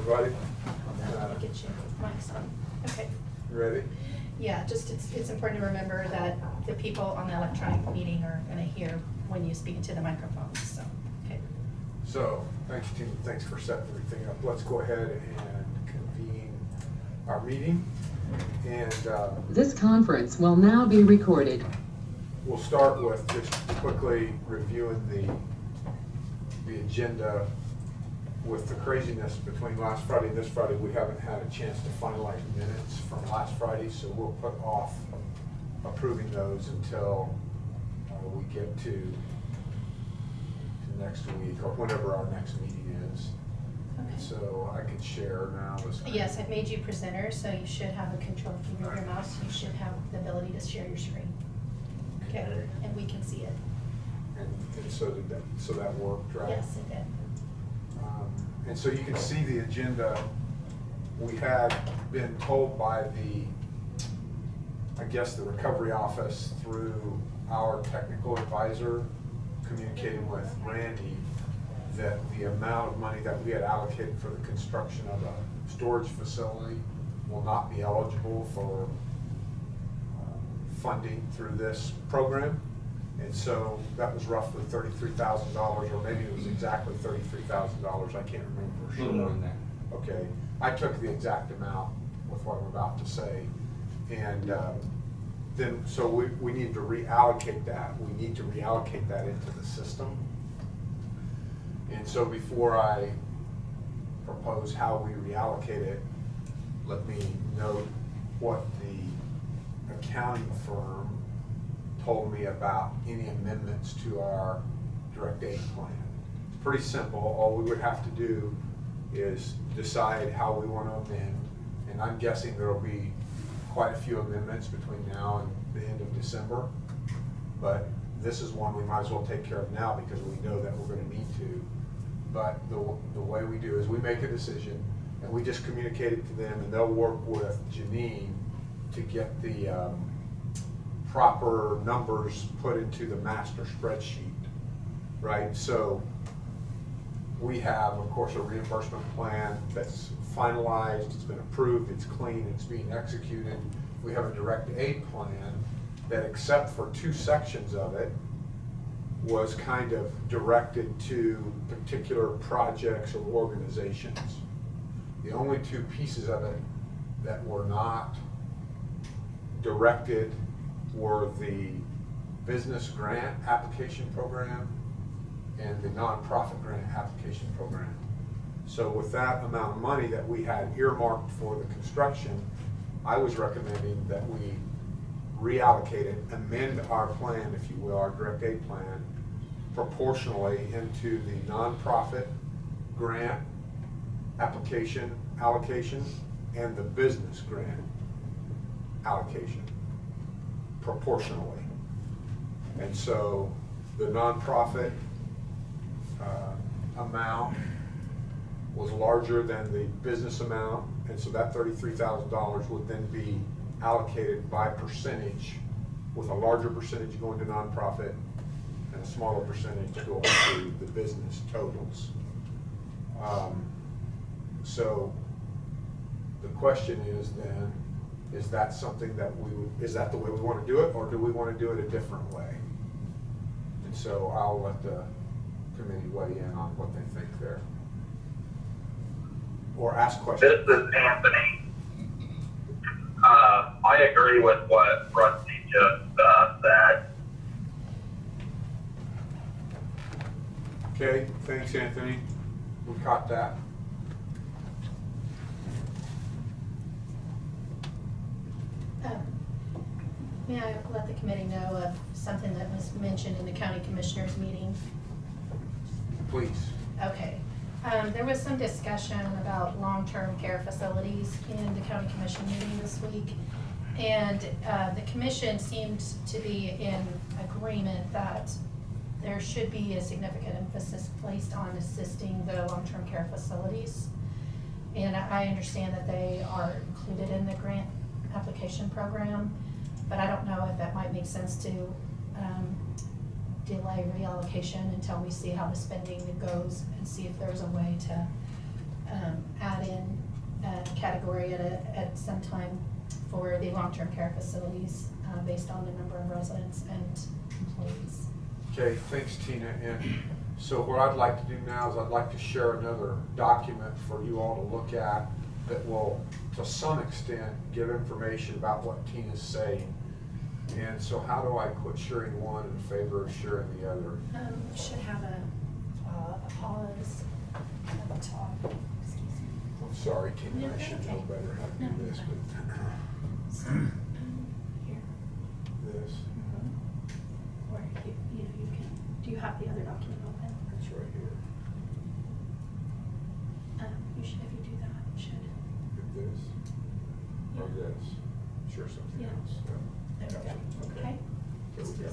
everybody. I'll get you mics on. Okay. Ready? Yeah, just it's important to remember that the people on the electronic meeting are going to hear when you speak into the microphones. So, okay. So, thanks, team. Thanks for setting everything up. Let's go ahead and convene our meeting. And this conference will now be recorded. We'll start with just quickly reviewing the agenda. With the craziness between last Friday and this Friday, we haven't had a chance to finalize minutes from last Friday, so we'll put off approving those until we get to next week or whenever our next meeting is. Okay. So I can share now. Yes, I've made you presenter, so you should have a control. If you move your mouse, you should have the ability to share your screen. Okay, and we can see it. And so did that. So that worked, right? Yes, it did. And so you can see the agenda. We had been told by I guess the recovery office through our technical advisor communicating with Randy that the amount of money that we had allocated for the construction of a storage facility will not be eligible for funding through this program. And so that was roughly $33,000, or maybe it was exactly $33,000. I can't remember for sure. A little more than that. Okay, I took the exact amount with what I'm about to say, and then so we need to reallocate that. We need to reallocate that into the system. And so before I propose how we reallocate it, let me note what the accounting firm told me about any amendments to our direct aid plan. It's pretty simple. All we would have to do is decide how we want to amend, and I'm guessing there will be quite a few amendments between now and the end of December, but this is one we might as well take care of now because we know that we're going to need to. But the way we do is we make a decision and we just communicate it to them, and they'll work with Janine to get the proper numbers put into the master spreadsheet, right? So we have, of course, a reimbursement plan that's finalized, it's been approved, it's clean, it's being executed. We have a direct aid plan that, except for two sections of it, was kind of directed to particular projects or organizations. The only two pieces of it that were not directed were the business grant application program and the nonprofit grant application program. So with that amount of money that we had earmarked for the construction, I was recommending that we reallocate it, amend our plan, if you will, our direct aid plan, proportionally into the nonprofit grant application allocation and the business grant allocation proportionally. And so the nonprofit amount was larger than the business amount, and so that $33,000 would then be allocated by percentage, with a larger percentage going to nonprofit and a smaller percentage going to the business totals. So the question is then, is that something that is that the way we want to do it, or do we want to do it a different way? And so I'll let the committee weigh in on what they think there. Or ask questions. This is Anthony. I agree with what Rusty just said. Okay, thanks, Anthony. We caught that. May I let the committee know of something that was mentioned in the county commissioners meeting? Please. Okay. There was some discussion about long-term care facilities in the county commission meeting this week. And the commission seemed to be in agreement that there should be a significant emphasis placed on assisting the long-term care facilities. And I understand that they are included in the grant application program, but I don't know if that might make sense to delay reallocation until we see how the spending goes and see if there's a way to add in category at some time for the long-term care facilities, based on the number of residents and employees. Okay, thanks, Tina. And so what I'd like to do now is I'd like to share another document for you all to look at that will, to some extent, give information about what Tina's saying. And so how do I quit sharing one in favor of sharing the other? Should have a pause at the top. Excuse me. I'm sorry, Tina, No, I should know okay. better how to No, do this, fine. but So, here, this, or you can. Do you have the other document open? it's right here. You should, if you do that, it should. Hit this, or this, sure something Yeah. else. There we Gotcha. go. Okay. Okay.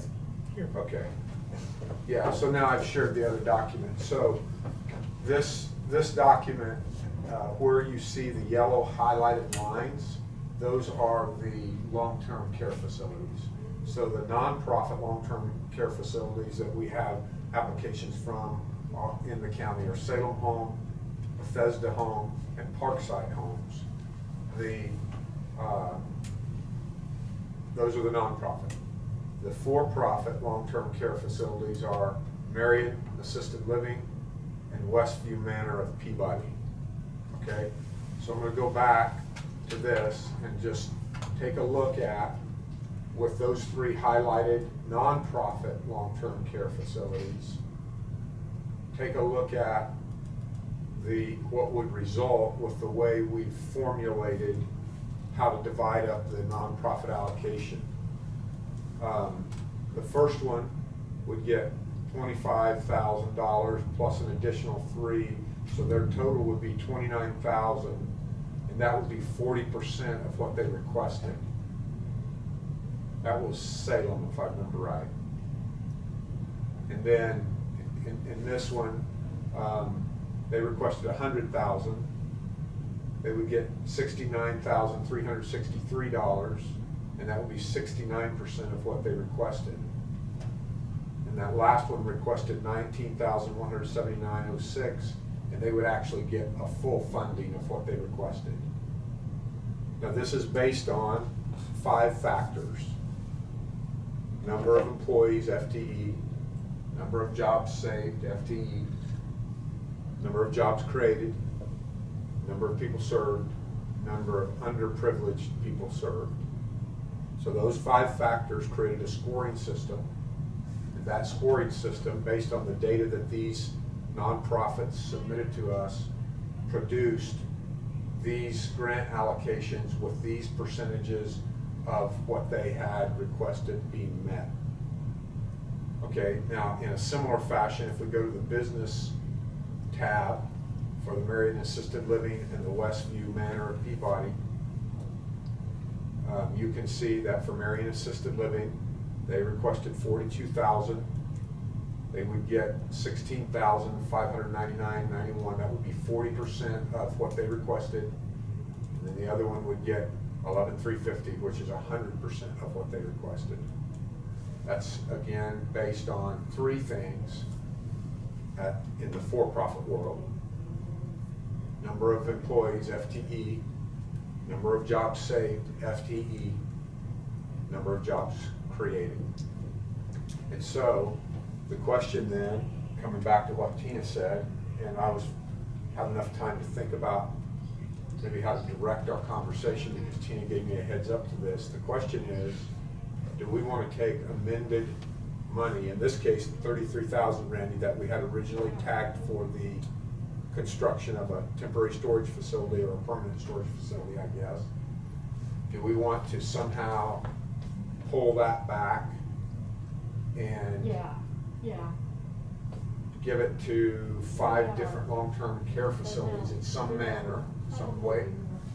Here we go. Okay. Yeah, so now I've shared the other document. So this document, where you see the yellow highlighted lines, those are the long-term care facilities. So the nonprofit long-term care facilities that we have applications from in the county are Salem Home, Bethesda Home, and Parkside Homes. Those are the nonprofit. The for-profit long-term care facilities are Marion Assisted Living and Westview Manor of Peabody. Okay, so I'm going to go back to this and just take a look at, with those three highlighted nonprofit long-term care facilities, take a look at what would result with the way we've formulated how to divide up the nonprofit allocation. The first one would get $25,000 plus an additional $3,000, so their total would be $29,000, and that would be 40% of what they requested. That was Salem, if I remember right. And then in this one, they requested $100,000. They would get $69,363, and that would be 69% of what they requested. And that last one requested $19,179.06, and they would actually get a full funding of what they requested. Now this is based on 5 factors: number of employees, FTE; number of jobs saved, FTE; number of jobs created; number of people served; number of underprivileged people served. So those 5 factors created a scoring system. And that scoring system, based on the data that these nonprofits submitted to us, produced these grant allocations with these percentages of what they had requested being met. Okay, now in a similar fashion, if we go to the business tab for the Marion Assisted Living and the Westview Manor of Peabody, you can see that for Marion Assisted Living, they requested $42,000. They would get $16,599.91. That would be 40% of what they requested. And then the other one would get $11,350, which is 100% of what they requested. That's again based on 3 things in the for-profit world: number of employees, FTE; number of jobs saved, FTE; number of jobs created. And so the question then, coming back to what Tina said, and I had enough time to think about maybe how to direct our conversation because Tina gave me a heads up to this. The question is, do we want to take amended money, in this case $33,000, Randy, that we had originally tagged for the construction of a temporary storage facility or a permanent storage facility, I guess. Do we want to somehow pull that back and give it to 5 different long-term care facilities in some manner, some way?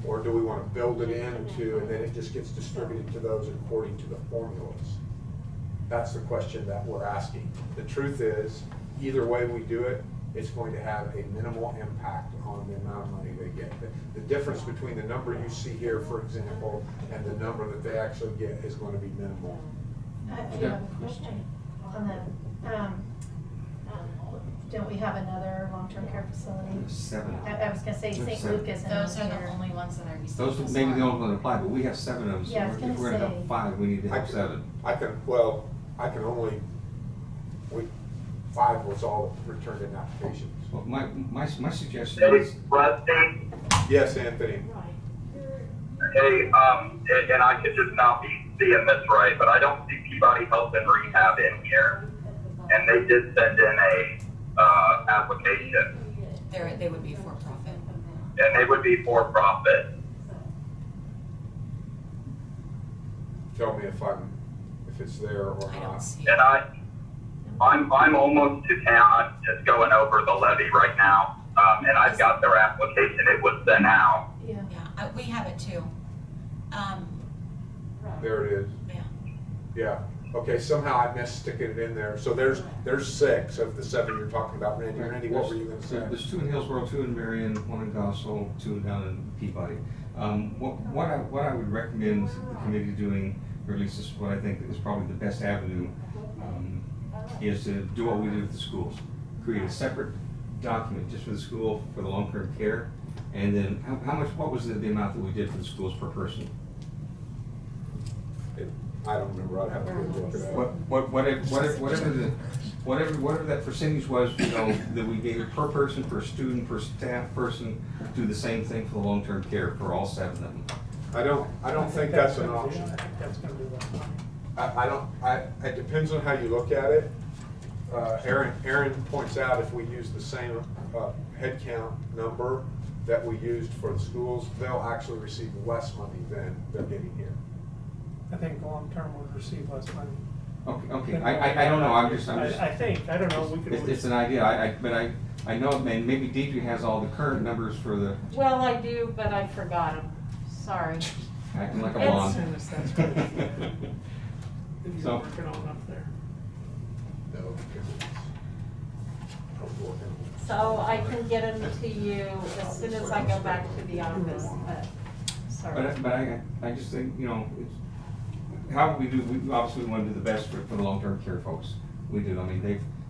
Or do we want to build it into, and then it just gets distributed to those according to the formulas? That's the question that we're asking. The truth is, either way we do it, it's going to have a minimal impact on the amount of money they get. The difference between the number you see here, for example, and the number that they actually get is going to be minimal. I do have a question on that. don't we have another long-term care facility? There's 7. I was gonna say There's St. 7. Lucas and. Those are the here. only ones that I received. Those this may be the month. only ones that apply, but we have 7 of them, so Yeah, I was if gonna we're gonna say. have 5, we need to have 7. I can only, 5 was all that returned in applications. Well, my suggestion Hey, is, Rusty, Yes, Anthony. hey, and I could just not be seeing this right, but I don't see Peabody Health and Rehab in here. And they did send in a, application, They would be for profit. and they would be for profit. Tell me if it's there or I don't not. see And it. I'm almost to town. I'm just going over the levy right now. And I've got their application. It was sent out. Yeah. Yeah, we have it too. There it is. Yeah. Yeah. Okay, somehow I missed sticking it in there. So there's 6 of the 7 you're talking about, Randy. Randy, what were you gonna say? There's 2 in Hillsborough, 2 in Marion, 1 in Gospel, 2 down in Peabody. What I would recommend the committee doing, or at least this is what I think is probably the best avenue, is to do what we did with the schools. Create a separate document just for the school, for the long-term care, and then what was the amount that we did for the schools per person? I don't remember. I'd have to look it up. Whatever that percentage was, you know, that we gave per person, per student, per staff person, do the same thing for the long-term care for all 7 of them. I don't think that's an option. I think that's gonna be It depends on how you look at it. Aaron points out if we use the same head count number that we used for the schools, they'll actually receive less money than they're getting here. I think long-term would receive less money. Okay, I don't know, I'm just. I think, I don't know, we could. It's an idea, but I know, and maybe Deidre has all the current numbers for the, Well, I do, but I forgot them. Sorry. acting like a It's- blonde. That's good. That you're So- working on up there. No, because it's. So I can get them to you as soon as I go back to the office, sorry. But I just think, you know, it's, however we do, we obviously want to do the best for the long-term care folks. We do, I mean,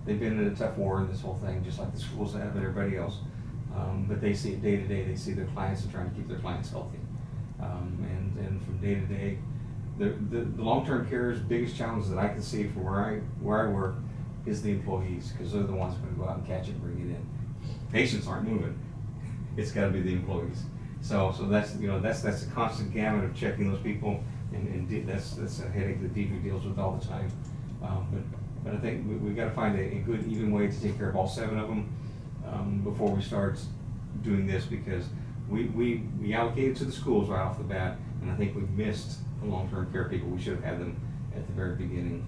they've been in a tough war in this whole thing, just like the schools have and everybody else. But they see it day to day, they see their clients and trying to keep their clients healthy. And from day to day, the long-term care's biggest challenge that I can see for where I work is the employees, because they're the ones who go out and catch it and bring it in. Patients aren't moving. It's gotta be the employees. So that's, you know, that's a constant gamut of checking those people, and that's a headache that Deidre deals with all the time. But I think we've gotta find a good, even way to take care of all 7 of them, before we start doing this, because we allocated to the schools right off the bat, and I think we missed the long-term care people. We should have had them at the very beginning.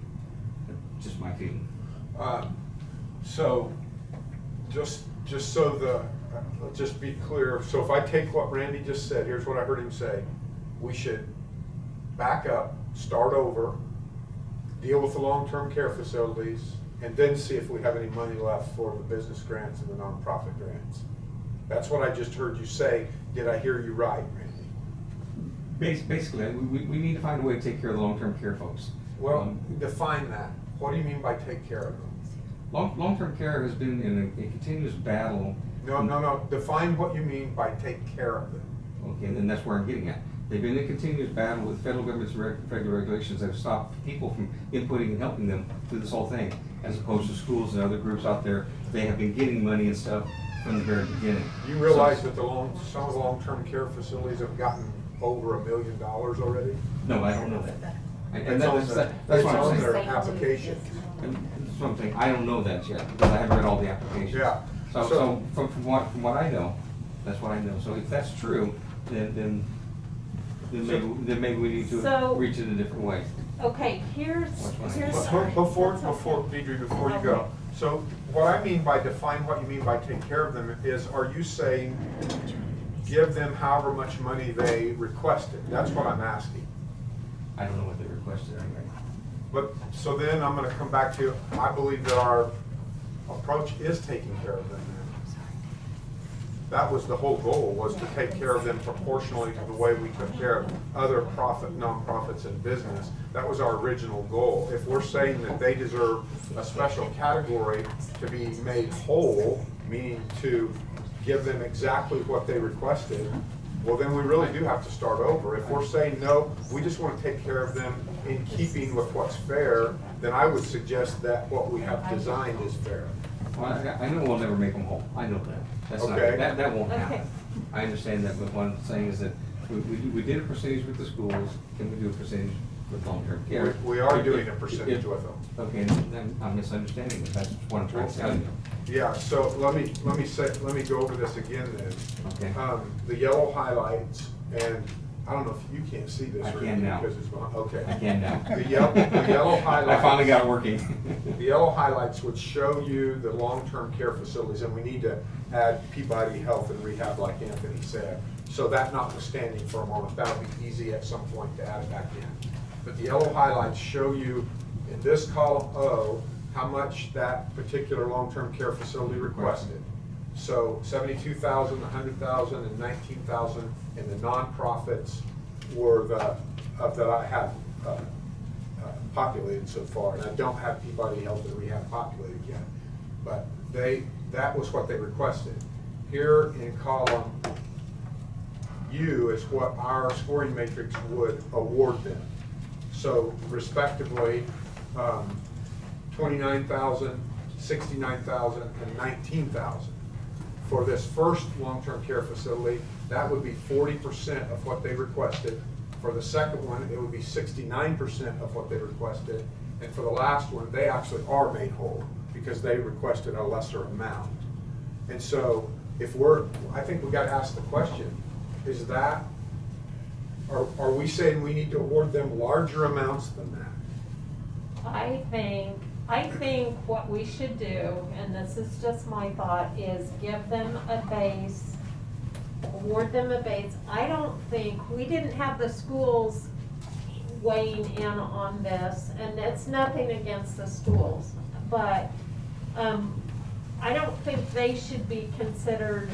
Just my feeling. So, just so let's just be clear, so if I take what Randy just said, here's what I heard him say. We should back up, start over, deal with the long-term care facilities, and then see if we have any money left for the business grants and the nonprofit grants. That's what I just heard you say. Did I hear you right, Randy? Basically, we need to find a way to take care of the long-term care folks. Well, define that. What do you mean by take care of them? Long-term care has been in a continuous battle. No. Define what you mean by take care of them. Okay, and that's where I'm getting at. They've been in a continuous battle with federal government's federal regulations that have stopped people from inputting and helping them through this whole thing, as opposed to schools and other groups out there. They have been getting money and stuff from the very beginning. You realize that some of the long-term care facilities have gotten over $1 million already? No, I don't know that. And It's on that's what on I'm their saying. application. And that's what I'm saying. I don't know that yet, because I haven't read all the applications. Yeah. So from what I know, that's what I know. So if that's true, then maybe we need to So- reach it a different way. Okay, here's. Before That's okay. Deidre, before you go, so what I mean by define what you mean by take care of them is, are you saying give them however much money they requested? That's what I'm asking. I don't know what they requested anyway. But, so then I'm gonna come back to, I believe that our approach is taking care of them now. That was the whole goal, was to take care of them proportionally to the way we took care of other nonprofits in business. That was our original goal. If we're saying that they deserve a special category to be made whole, meaning to give them exactly what they requested, well, then we really do have to start over. If we're saying, no, we just want to take care of them in keeping with what's fair, then I would suggest that what we have designed is fair. Well, I know we'll never make them whole, I know that. That's not, Okay. that won't Okay. happen. I understand that, but what I'm saying is that we did a percentage with the schools, can we do a percentage with long-term care? We are doing a percentage with them. Okay, then I'm misunderstanding, but that's what I'm trying to tell you. Yeah, so let me go over this again then. Okay. The yellow highlights, and I don't know if you can't see this I or can now. because it's behind, okay. I can now. The yellow highlights. I finally got it working. The yellow highlights would show you the long-term care facilities, and we need to add Peabody Health and Rehab like Anthony said. So that notwithstanding for a moment, that'll be easy at some point to add it back in. But the yellow highlights show you in this column O, how much that particular long-term care facility requested. So 72,000, 100,000, and 19,000 in the nonprofits were that I have populated so far, and I don't have Peabody Health and Rehab populated yet. But that was what they requested. Here in column U is what our scoring matrix would award them. So respectively, 29,000, 69,000, and 19,000. For this first long-term care facility, that would be 40% of what they requested. For the second one, it would be 69% of what they requested. And for the last one, they actually are made whole because they requested a lesser amount. And so I think we got to ask the question, is that, are we saying we need to award them larger amounts than that? I think what we should do, and this is just my thought, is give them a base, award them a base. I don't think, we didn't have the schools weighing in on this, and it's nothing against the schools, but I don't think they should be considered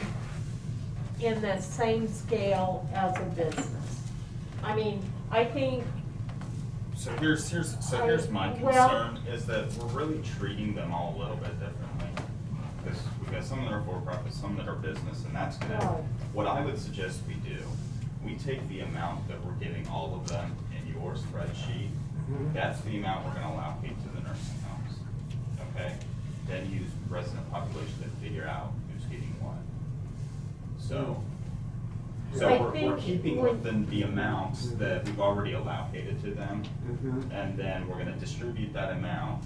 in the same scale as a business. I mean, I think. So here's my concern, is that we're really treating them all a little bit differently. Because we've got some that are for-profit, some that are business, and that's gonna, Right. what I would suggest we do, we take the amount that we're giving all of them in your spreadsheet, that's the amount we're gonna allocate to the nursing homes, okay? Then use resident population to figure out who's getting what. So I we're think keeping when- within the amounts that we've already allocated to them, Mhm. and then we're gonna distribute that amount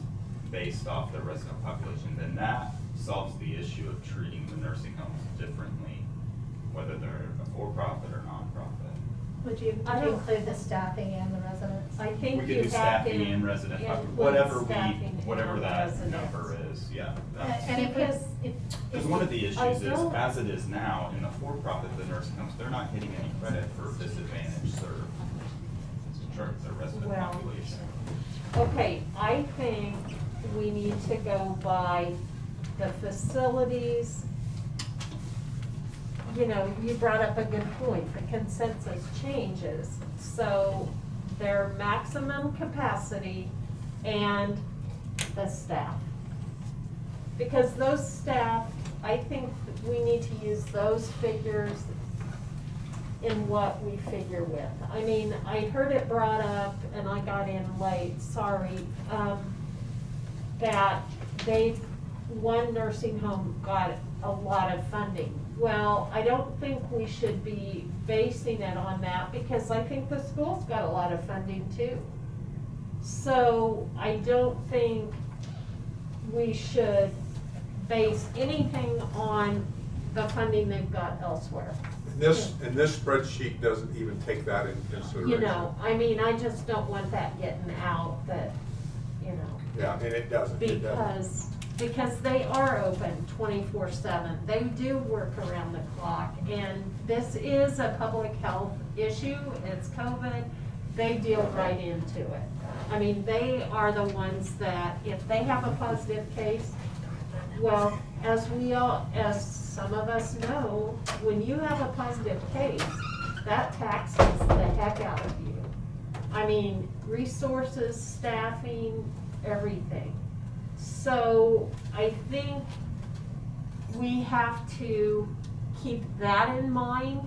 based off the resident population. Then that solves the issue of treating the nursing homes differently, whether they're a for-profit or nonprofit. Would you include the staffing and the residents? I We think could you do have to. staffing and resident, include whatever staffing whatever and that residents. number is, yeah. that's- And Because one of the issues I is, don't- as it is now, in the for-profit, the nursing homes, they're not getting any credit for disadvantaged served, the resident Well, population. Okay, I think we need to go by the facilities. You know, you brought up a good point, the consensus changes. So their maximum capacity and the staff. Because those staff, I think we need to use those figures in what we figure with. I mean, I heard it brought up, and I got in late, sorry, that one nursing home got a lot of funding. Well, I don't think we should be basing it on that, because I think the school's got a lot of funding too. So I don't think we should base anything on the funding they've got elsewhere. And this spreadsheet doesn't even take that into consideration. You know, I mean, I just don't want that getting out that, you know. Yeah, and it doesn't. Because they are open 24/7. They do work around the clock, and this is a public health issue. It's COVID. They deal right into it. I mean, they are the ones that, if they have a positive case, well, as some of us know, when you have a positive case, that taxes the heck out of you. I mean, resources, staffing, everything. So I think we have to keep that in mind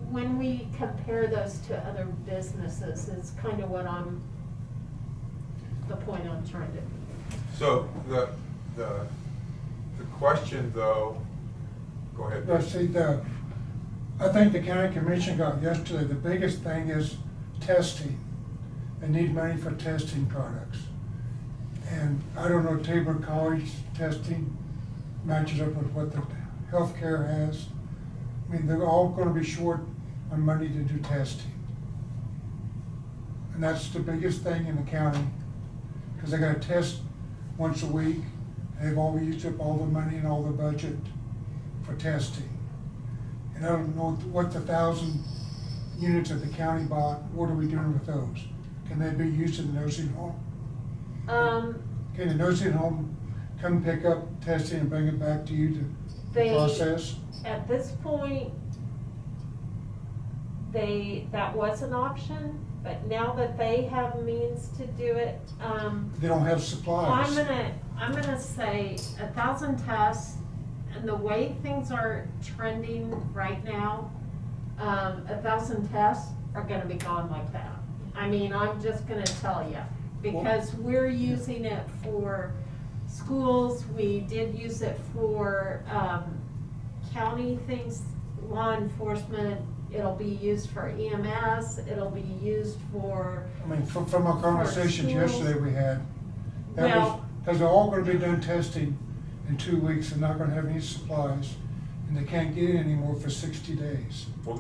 when we compare those to other businesses. It's kind of what the point I'm trying to. So the question though, go ahead. Well, see, I think the county commission got yesterday, the biggest thing is testing. They need money for testing products. And I don't know, Tabor College testing matches up with what the healthcare has. I mean, they're all gonna be short on money to do testing. And that's the biggest thing in the county, because they gotta test once a week. They've all used up all the money and all the budget for testing. And I don't know what the 1,000 units that the county bought, what are we doing with those? Can they be used in the nursing home? Can the nursing home come pick up testing and bring it back to you to process? At this point, that was an option, but now that they have means to do it, They don't have supplies. I'm gonna say 1,000 tests, and the way things are trending right now, 1,000 tests are gonna be gone like that. I mean, I'm just gonna tell you, because we're using it for schools, we did use it for, county things, law enforcement, it'll be used for EMS, it'll be used for. I mean, from our conversations schools. yesterday we had, that was, Well- because they're all gonna be done testing in 2 weeks, they're not gonna have any supplies, and they can't get it anymore for 60 days. Well,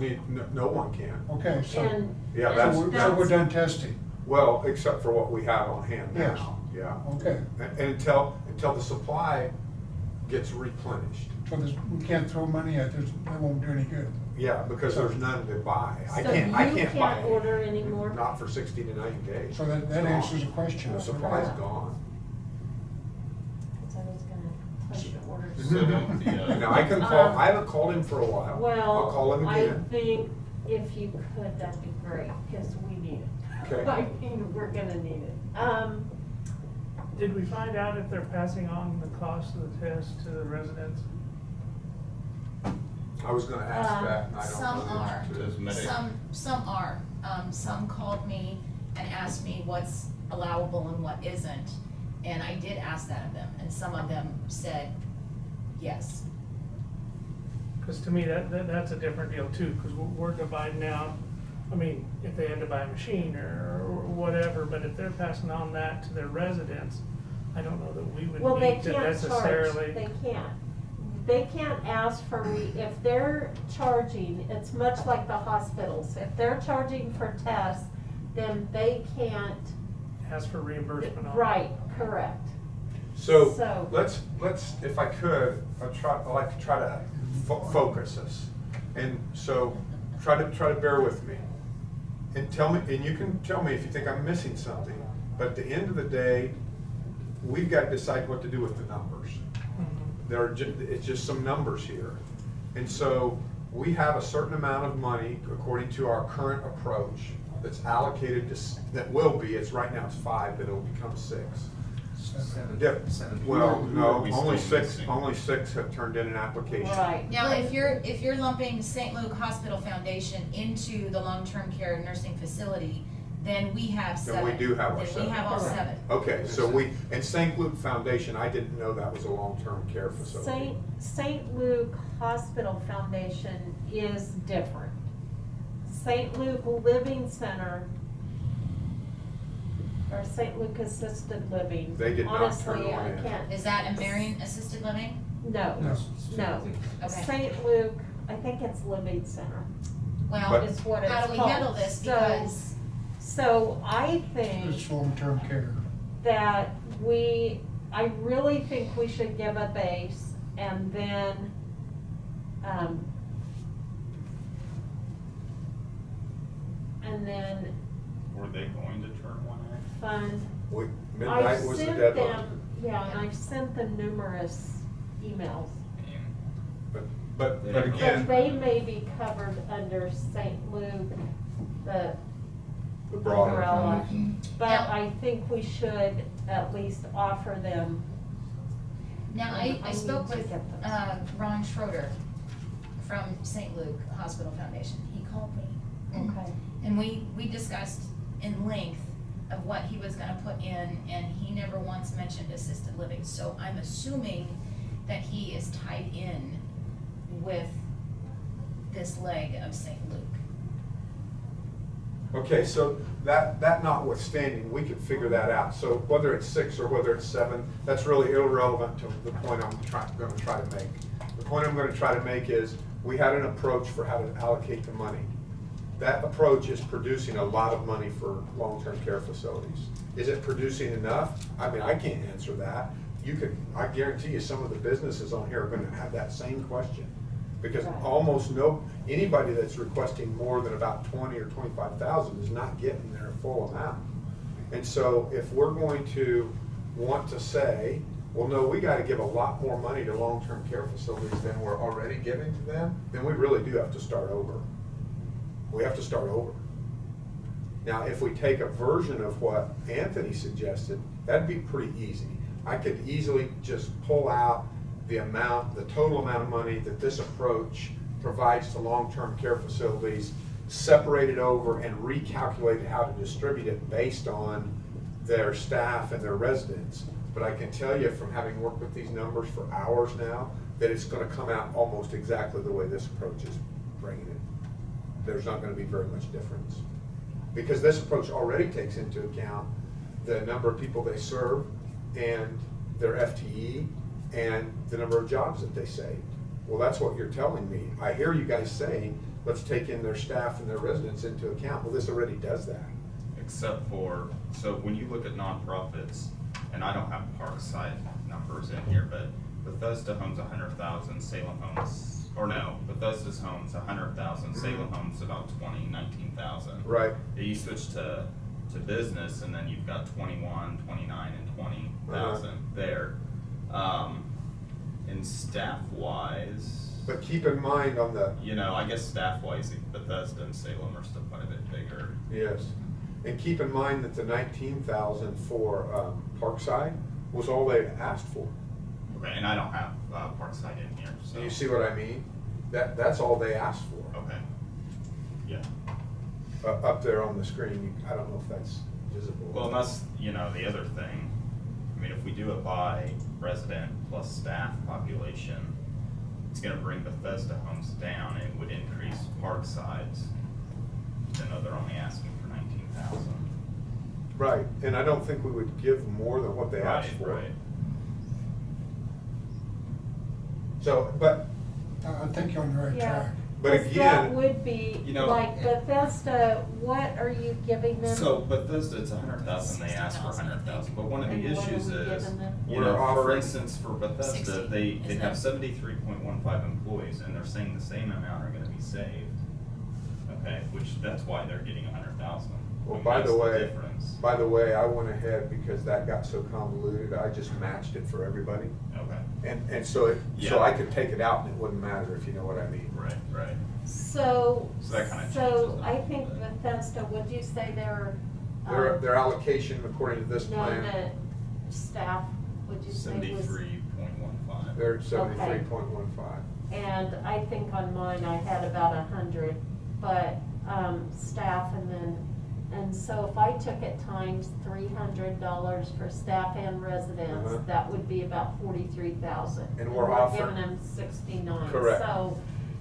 no one can. Okay, so, And- Yeah, and that's- so we're done testing, Well, except for what we have on hand Yes. now, yeah. okay. And until the supply gets replenished. So we can't throw money at this, that won't do any good. Yeah, because there's none to buy. I So can't you buy can't any. order anymore? Not for 60 to 90 days. So that It's gone. answers the question. The supply's gone. Cause I was gonna tell you to order. So don't the, Now, I can call, I haven't called him for a while. I'll call him Well, I again. think if you could, that'd be great, cause we need it. Okay. I mean, we're gonna need it. Did we find out if they're passing on the cost of the test to the residents? I was gonna ask that, and I don't know. Some the are, answer to Does it. Medi- some are. Some called me and asked me what's allowable and what isn't. And I did ask that of them, and some of them said yes. Cause to me, that's a different deal too, cause we're dividing out, I mean, if they had to buy a machine or whatever, but if they're passing on that to their residents, I don't know that we would Well, they need to can't necessarily. charge, they can't ask for, if they're charging, it's much like the hospitals, if they're charging for tests, then they can't. Ask for reimbursement on it. Right, correct. So, So- let's, if I could, I'd like to try to focus us. And so, try to bear with me. And tell me, and you can tell me if you think I'm missing something. But at the end of the day, we've got to decide what to do with the numbers. It's just some numbers here. And so, we have a certain amount of money, according to our current approach, that's allocated to, that will be, it's right now it's 5, but it'll become 6. Seven. Well, no, we only still 6, missing? only 6 have turned in an application. Right. Now, if you're lumping St. Luke Hospital Foundation into the long-term care nursing facility, then we have 7. Then we do have our Then 7. we have all Correct. 7. Okay, so and St. Luke Foundation, I didn't know that was a long-term care facility. St. Luke Hospital Foundation is different. St. Luke Living Center, or St. Luke Assisted Living. They did not turn Honestly, one I in. can't. Is that a Marion Assisted Living? No, no. Okay. St. Luke, I think it's Living Center, Well, But- is what it's how called. do we handle this? Because So I think It's long-term care. that I really think we should give a base and then, were they going to turn one in? fund. Midnight was the deadline. Yeah, and I've sent them numerous emails. But But again, they may be covered under St. Luke, the the broader umbrella. But Now- I think we should at least offer them. Now, I I need spoke to with get those. Ron Schroeder from St. Luke Hospital Foundation. He called me. Okay. And we discussed in length of what he was gonna put in, and he never once mentioned assisted living. So I'm assuming that he is tied in with this leg of St. Luke. okay, so that notwithstanding, we could figure that out. So whether it's 6 or whether it's 7, that's really irrelevant to the point I'm gonna try to make. The point I'm gonna try to make is, we had an approach for how to allocate the money. That approach is producing a lot of money for long-term care facilities. Is it producing enough? I mean, I can't answer that. I guarantee you some of the businesses on here are gonna have that same question. Because Right. almost anybody that's requesting more than about 20 or 25,000 is not getting their full amount. And so if we're going to want to say, well, no, we gotta give a lot more money to long-term care facilities than we're already giving to them, then we really do have to start over. We have to start over. Now, if we take a version of what Anthony suggested, that'd be pretty easy. I could easily just pull out the total amount of money that this approach provides to long-term care facilities, separate it over and recalculate how to distribute it based on their staff and their residents. But I can tell you from having worked with these numbers for hours now, that it's gonna come out almost exactly the way this approach is bringing it. There's not gonna be very much difference. Because this approach already takes into account the number of people they serve and their FTE and the number of jobs that they saved. Well, that's what you're telling me. I hear you guys saying, let's take in their staff and their residents into account. Well, this already does that. Except for, so when you look at nonprofits, and I don't have Parkside numbers in here, but Bethesda Homes 100,000, Salem Homes, or no, Bethesda's Homes 100,000, Salem Homes about 19,000. Right. You switch to business, and then you've got 21, 29, and 20,000 there. And staff-wise, But keep in mind on the, you know, I guess staff-wise, Bethesda and Salem are still quite a bit bigger. yes, and keep in mind that the 19,000 for Parkside was all they asked for. Okay, and I don't have Parkside in here, so. Do you see what I mean? That's all they asked for. Okay. Yeah. Up there on the screen, I don't know if that's visible. Well, and that's, you know, the other thing. I mean, if we do it by resident plus staff population, it's gonna bring Bethesda Homes down and would increase Parkside's, even though they're only asking for 19,000. Right, and I don't think we would give more than what they asked for. Right. So, but I think you're on the right Yeah. track. But 'Cause again- that would be, You know- like Bethesda, what are you giving them? So Bethesda, it's 100,000, they asked for 100,000, but one of the And what are issues we is, giving them? you We're know, for offering- instance, for Bethesda, 60, they isn't have it? 73.15 employees, and they're saying the same amount are gonna be saved. Okay, which, that's why they're getting 100,000. Well, And by that's the way, difference. I went ahead because that got so convoluted, I just matched it for everybody. Okay, And so Yeah. I could take it out and it wouldn't matter, if you know what I mean. right. So, So that kinda so changes it. I think Bethesda, would you say they're? Their allocation according to this No, plan, the staff, would you say was? 73.15. they're 73.15. And I think on mine I had about 100, but, staff and so if I took it times $300 for staff and residents, Uh-huh. that would be about 43,000. And we're offering- giving them 69. Correct.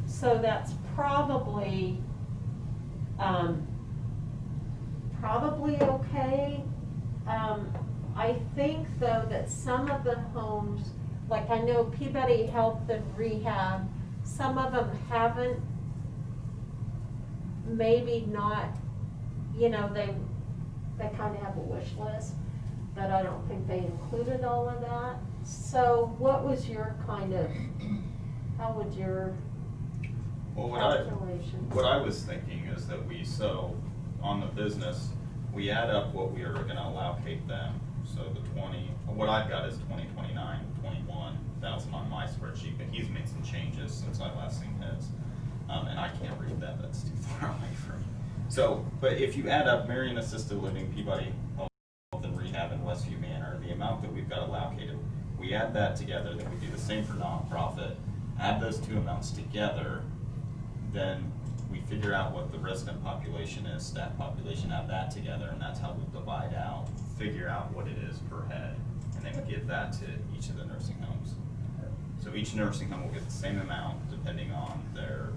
So that's probably, probably okay. I think though that some of the homes, like I know Peabody Health and Rehab, some of them haven't, maybe not, you know, they kind of have a wish list, but I don't think they included all of that. So what was your kind of, how would your Well, calculation? what I was thinking is that on the business, we add up what we are gonna allocate them. So the 20, what I've got is 20, 29, 21, thousand on my spreadsheet, but he's made some changes since I last seen his. And I can't read that, that's too far away from me. So, but if you add up Marion Assisted Living, Peabody Health and Rehab, and Westview Manor, the amount that we've got allocated, we add that together, then we do the same for nonprofit, add those two amounts together, then we figure out what the resident population is, staff population, add that together, and that's how we'll divide out, figure out what it is per head, and then give that to each of the nursing homes. So each nursing home will get the same amount depending on their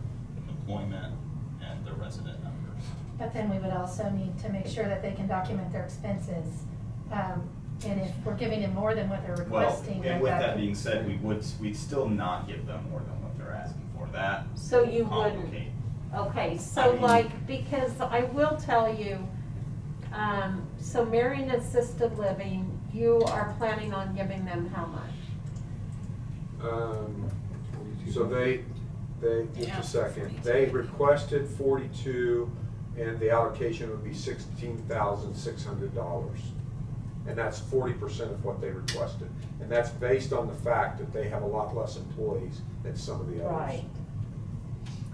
employment and their resident numbers. But then we would also need to make sure that they can document their expenses. And if we're giving them more than what they're requesting. Well, and with that being said, we'd still not give them more than what they're asking for. That So you would wouldn't. complicate. Okay, I so mean- like, because I will tell you, so Marion Assisted Living, you are planning on giving them how much? So they, just a second, they requested 42, and the allocation would be $16,600. And that's 40% of what they requested. And that's based on the fact that they have a lot less employees than some of the others. Right,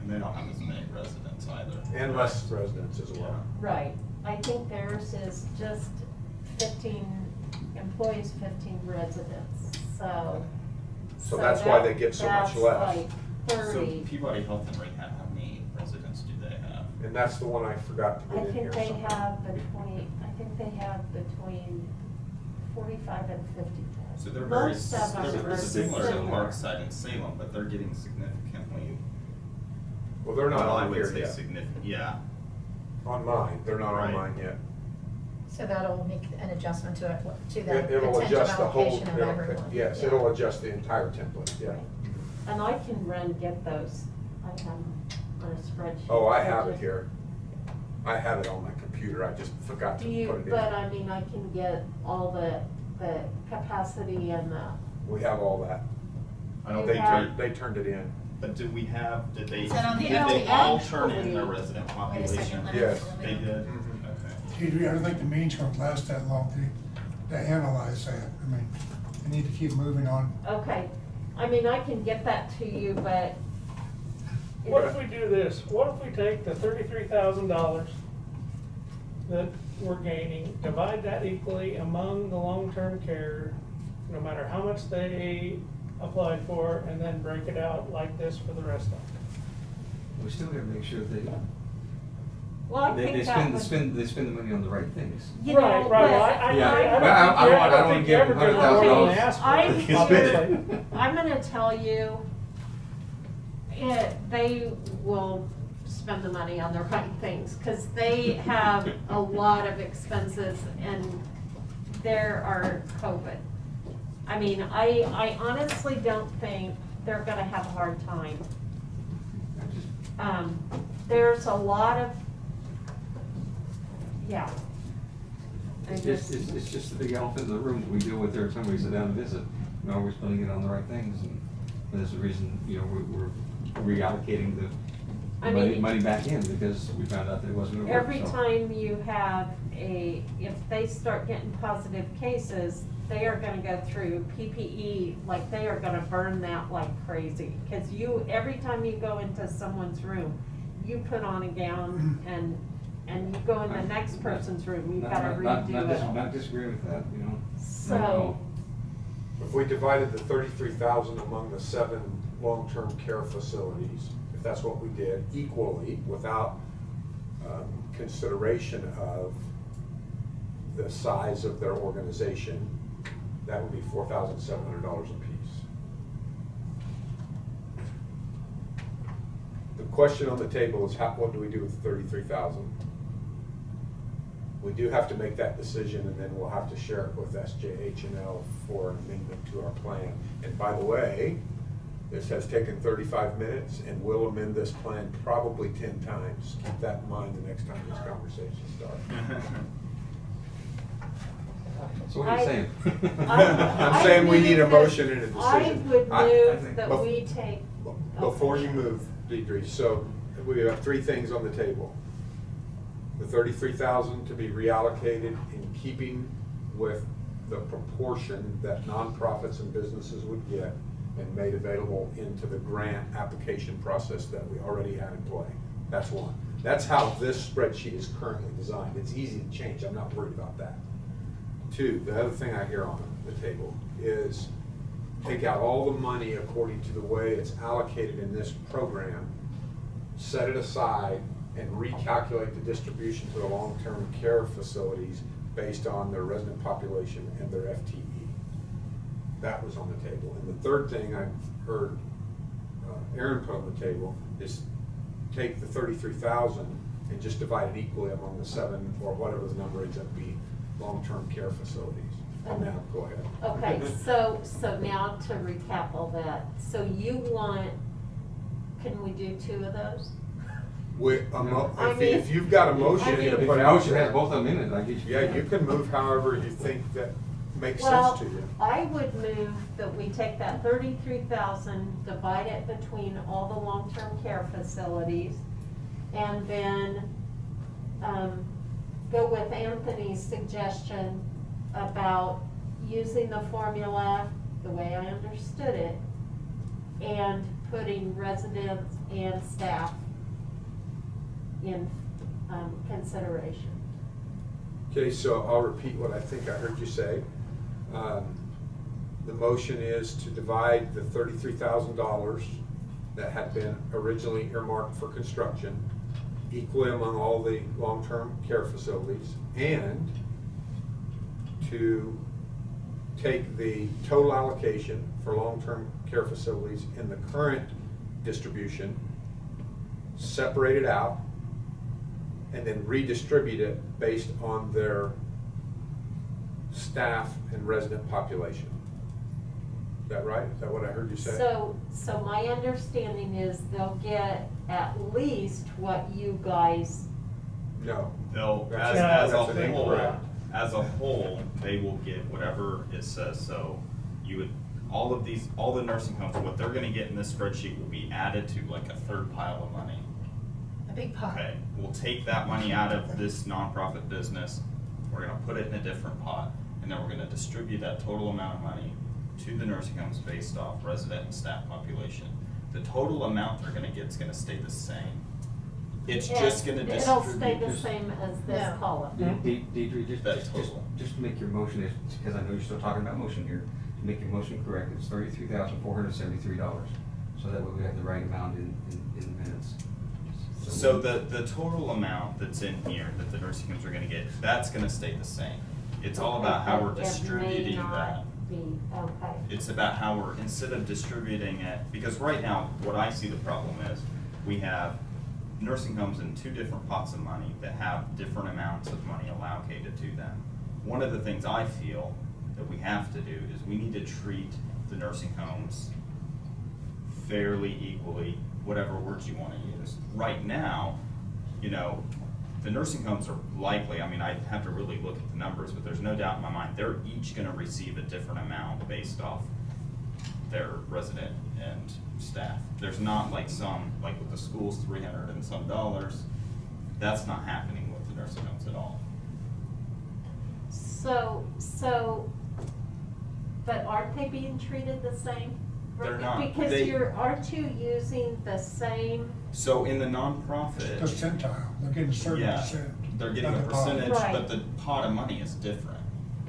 And they don't have as many residents either. And less residents as well. right. I think theirs is just 15 employees, 15 residents, so. So that's why they get so much that's less. like So 30. Peabody Health and Rehab, how many residents do they have? And that's the one I forgot to I get in here think they somewhere. have between 45 and 50. So they're very, Most of them they're are similar to similar. Parkside and Salem, but they're getting significantly, Well, they're not well, I on would here say yet. significant, yeah. On mine, they're not on Right. mine yet. So that'll make an adjustment to it, to the It'll potential adjust the whole, allocation of everyone. yes, Yeah. it'll adjust the entire template, yeah. And I can get those, I have them on a spreadsheet. Oh, I have it just- here. I have it on my computer, I just forgot to Do put you, it but in. I mean, I can get all the capacity and the, We have all that. I don't You think, have- They turned it in. but did they, Is that on the did they all LTA? turn in their resident Wait a population? second, let me. Yes. let me- They did? Mhm. Okay. Gee, I don't think the meeting's gonna last that long to analyze that. I mean, I need to keep moving on. okay. I mean, I can get that to you, but. What if we do this? What if we take the $33,000 that we're gaining, divide that equally among the long-term care, no matter how much they applied for, and then break it out like this for the rest of them? We still gotta make sure they, Well, I they think that spend, would. they spend the money on the right things. You know, Right, but well, Yeah, I but I don't don't wanna think you give ever them get more than $100,000. they ask for. I Obviously. I'm gonna tell you, they will spend the money on the right things, cause they have a lot of expenses and there are COVID. I mean, I honestly don't think they're gonna have a hard time. There's a lot of, yeah. I It's just- just the big elephant in the room that we deal with every time we sit down and visit. You know, are we spending it on the right things? And there's a reason, you know, we're reallocating the I money, mean- money back in because we found out that it wasn't gonna work. Every so. time you have if they start getting positive cases, they are gonna go through PPE, like they are gonna burn that like crazy. Cause every time you go into someone's room, you put on a gown and you go in the next person's room, you've gotta redo it all. Not disagreeing with that, you know. So, If we divided the 33,000 among the 7 long-term care facilities, if that's what we did, equally, without consideration of the size of their organization, that would be $4,700 apiece. The question on the table is what do we do with 33,000? We do have to make that decision, and then we'll have to share it with SJH&L for an amendment to our plan. And by the way, this has taken 35 minutes, and we'll amend this plan probably 10 times. Keep that in mind the next time this conversation starts. So what are you saying? I'm saying we need a motion and a decision. I would I move think that bef- we take. Before you move, Deidre, so we have 3 things on the table. The 33,000 to be reallocated in keeping with the proportion that nonprofits and businesses would get, and made available into the grant application process that we already had in play. That's one. That's how this spreadsheet is currently designed. It's easy to change. I'm not worried about that. Two, the other thing I hear on the table is take out all the money according to the way it's allocated in this program, set it aside, and recalculate the distribution to the long-term care facilities based on their resident population and their FTE. That was on the table. And the third thing I heard Aaron put on the table is take the 33,000 and just divide it equally among the 7 or whatever the number ends up being long-term care facilities. And now, go ahead. Okay, so now to recap all that, so you want, can we do 2 of those? If you've got a motion to If put the out motion has there, both of them in it, I guess. yeah, you can move however you think that makes Well, sense to you. I would move that we take that 33,000, divide it between all the long-term care facilities, and then, go with Anthony's suggestion about using the formula the way I understood it, and putting residents and staff in, consideration. Okay, so I'll repeat what I think I heard you say. The motion is to divide the $33,000 that had been originally earmarked for construction equally among all the long-term care facilities, and to take the total allocation for long-term care facilities in the current distribution, separate it out, and then redistribute it based on their staff and resident population. Is that right? Is that what I heard you say? So my understanding is they'll get at least what you guys, No. They'll, That's- as a that's whole, incorrect. they will get whatever it says. So you would, all the nursing homes, what they're gonna get in this spreadsheet will be added to like a third pile of money. A big pot. Okay, we'll take that money out of this nonprofit business, we're gonna put it in a different pot, and then we're gonna distribute that total amount of money to the nursing homes based off resident and staff population. The total amount they're gonna get is gonna stay the same. It's just gonna distribute. it'll stay the same as this No. column. Deidre, That total. just to make your motion, because I know you're still talking about motion here, to make your motion correct, it's $33,473. So that way we have the right amount in minutes. So the total amount that's in here that the nursing homes are gonna get, that's gonna stay the same. It's all about how we're It may distributing not that. be, okay. It's about how we're, instead of distributing it, because right now, what I see the problem is, we have nursing homes in 2 different pots of money that have different amounts of money allocated to them. One of the things I feel that we have to do is we need to treat the nursing homes fairly, equally, whatever words you wanna use. Right now, you know, the nursing homes are likely, I mean, I have to really look at the numbers, but there's no doubt in my mind, they're each gonna receive a different amount based off their resident and staff. There's not like some, like with the schools, $300 and some dollars. That's not happening with the nursing homes at all. So, but aren't they being treated the same? They're not. Because They- aren't you using the same? So in the nonprofit. Percentile, they're getting a certain Yeah, percent. they're getting a of the pot. percentage, Right. but the pot of money is different.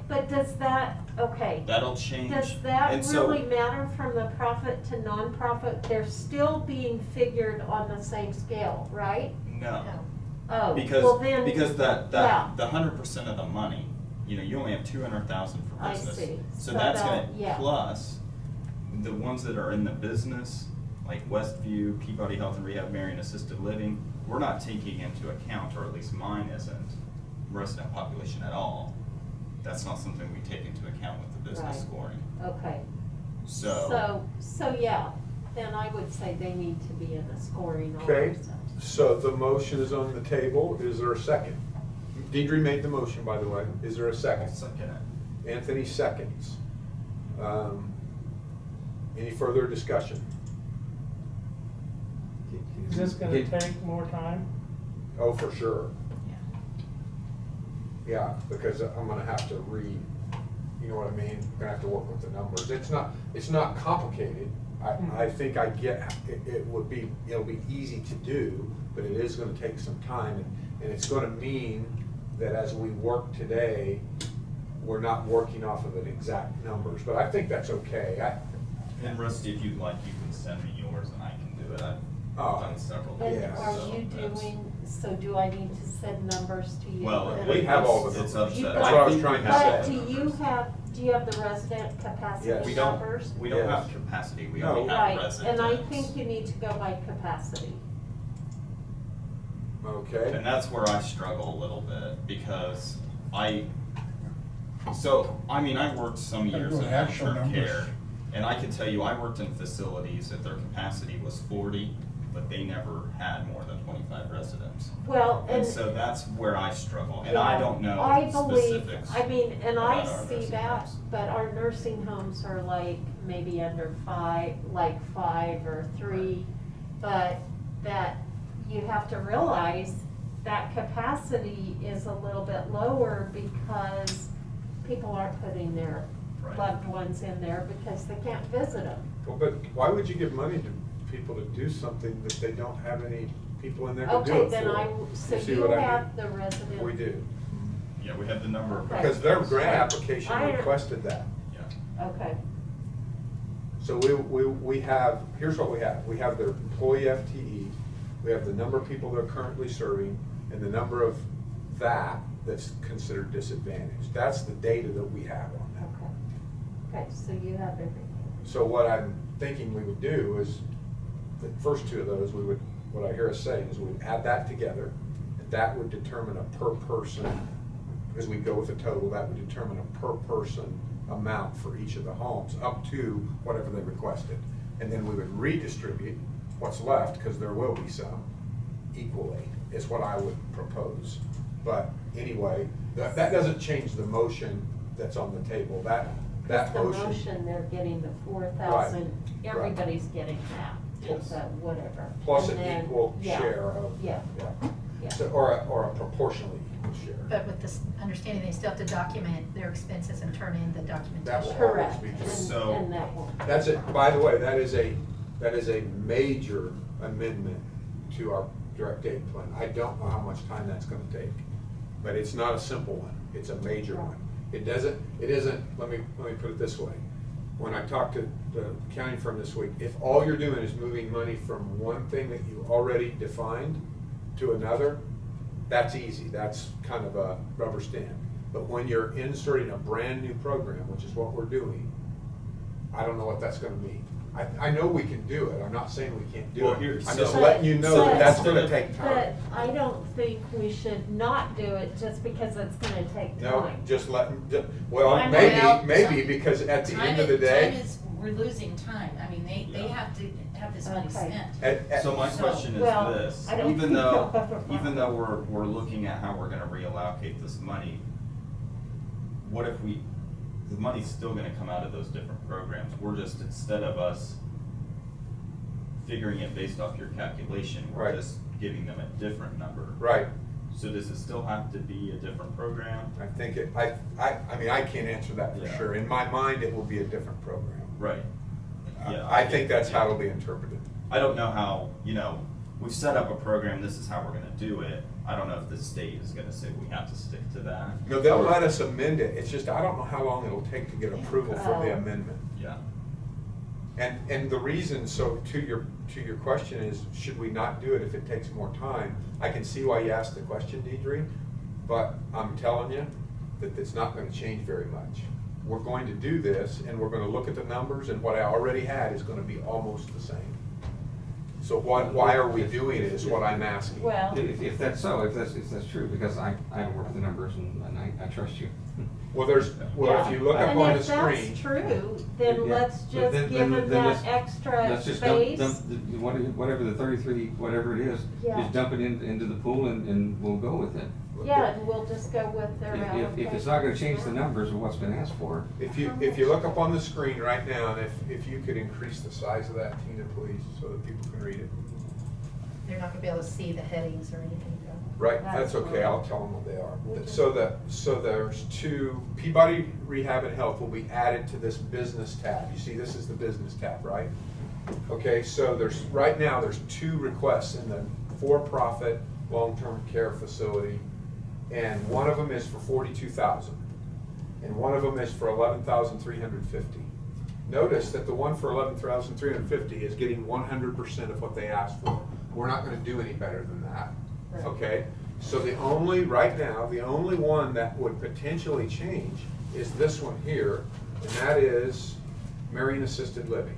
But does that, okay, That'll change. does that And so- really matter from the profit to nonprofit? They're still being figured on the same scale, right? No. Oh, Because, well then. because yeah. the 100% of the money, you know, you only have 200,000 for I business. see. So So that's gonna, yeah. plus, the ones that are in the business, like Westview, Peabody Health and Rehab, Marion Assisted Living, we're not taking into account, or at least mine isn't, resident population at all. That's not something we take into account with the business Right. scoring. Okay. So, So yeah, then I would say they need to be in the scoring Okay, also. so the motion is on the table. Is there a second? Deidre made the motion, by the way. Is there a I'll second? second it. Anthony seconds. Any further discussion? Is this gonna take more time? Oh, for sure. Yeah. Yeah, because I'm gonna have to You know what I mean? We're gonna have to work with the numbers. It's not complicated. I think I get, it'll be easy to do, but it is gonna take some time, and it's gonna mean that as we work today, we're not working off of an exact numbers, but I think that's okay. And Rusty, if you'd like, you can send me yours and I can do it. I've done several. And Yeah, are so you that's- doing, so do I need to send numbers to you? Well, And- we have all the it's numbers. upset. That's what I was think trying we to have say. But the numbers. do you have the resident capacity Yes. We don't, numbers? we don't Yes. have capacity, we No. only have Right, residents. and I think you need to go by capacity. Okay? And that's where I struggle a little bit, because I worked some years Gotta in go actual long-term numbers. care, and I can tell you, I worked in facilities that their capacity was 40, but they never had more than 25 residents. Well, And and. so that's where I struggle, and I yeah, don't know I believe, specifics. I mean, and I about our see nursing that, homes. but our nursing homes are like maybe under 5, like 5 or 3. But that you have to realize that capacity is a little bit lower because people aren't putting their Right. loved ones in there because they can't visit them. Well, but why would you give money to people to do something that they don't have any people in there to do Okay, it then for? so see you what I mean? have the resident. We do, Yeah, we have the number of. Okay. because their residents. grant application I- requested that. Yeah. Okay, So we have, here's what we have. We have their employee FTE, we have the number of people they're currently serving, and the number of that's considered disadvantaged. That's the data that we have on them. okay. Okay, so you have everything. So what I'm thinking we would do is, the first two of those, what I hear us saying is we'd add that together, and that would determine a per person, as we go with the total, that would determine a per person amount for each of the homes, up to whatever they requested. And then we would redistribute what's left, because there will be some, equally, is what I would propose. But anyway, that doesn't change the motion that's on the table. That The motion. motion, they're getting the 4,000, Right. everybody's getting that, Yes. so whatever. Plus And an then- equal yeah, share of. Yeah, yeah. So, or a proportionally equal share. But with this understanding, they still have to document their expenses and turn in the That documentation. will always Correct, be and, true. So- and that won't. That's it, by the way, that is a major amendment to our direct aid plan. I don't know how much time that's gonna take, but it's not a simple one, it's a major one. It isn't, let me put it this way. When I talked to the accounting firm this week, if all you're doing is moving money from one thing that you already defined to another, that's easy, that's kind of a rubber stamp. But when you're inserting a brand new program, which is what we're doing, I don't know what that's gonna mean. I know we can do it, I'm not saying we can't do Well, it. here- I'm just so- letting you know that that's But- gonna take But time. I don't think we should not do it just because it's gonna take No, time. just let, well, I know. Well, maybe, because at the end of the day. we're losing time. I mean, they Yeah. have to have this money Okay. spent. So my So- question is Well, this, I don't even think though, they'll have a problem. even though we're looking at how we're gonna reallocate this money, what if the money's still gonna come out of those different programs, we're just, instead of us figuring it based off your calculation, we're Right. just giving them a different number. Right, So does it still have to be a different program? I think I mean, I can't answer that for Yeah. sure. In my mind, it will be a different program. Right. Yeah, I think that's how yeah. it'll be interpreted. I don't know how, we've set up a program, this is how we're gonna do it. I don't know if the state is gonna say we have to stick to that. No, they'll Or- let us amend it, it's just, I don't know how long it'll take to get approval for the Oh. amendment. Yeah. And the reason, so to your question is, should we not do it if it takes more time? I can see why you asked the question, Deidre, but I'm telling you that it's not gonna change very much. We're going to do this, and we're gonna look at the numbers, and what I already had is gonna be almost the same. So why are we doing it is what I'm asking. Well, If that's so, if that's true, because I don't work with the numbers and I trust you. Well, if you look up and on the if that's screen, true, then Yeah. let's But just then- give then them let's- that extra Let's just space. dump whatever the 33, whatever it is, Yeah. just dump it into the pool and we'll go with it. Yeah, and we'll just go with their If allocation. it's not gonna change the numbers of what's been asked for, if you look up on the screen right now, and if you could increase the size of that, Tina, please, so that people can read it. not gonna be able to see the headings or anything. Right, that's okay, I'll tell them what they are. So there's two, Peabody Rehab and Health will be added to this business tab. You see, this is the business tab, right? Okay, so right now, there's two requests in the for-profit long-term care facility, and one of them is for $42,000, and one of them is for $11,350. Notice that the one for $11,350 is getting 100% of what they asked for. We're not gonna do any better than that. Okay, so right now, the only one that would potentially change is this one here, and that is Marion Assisted Living.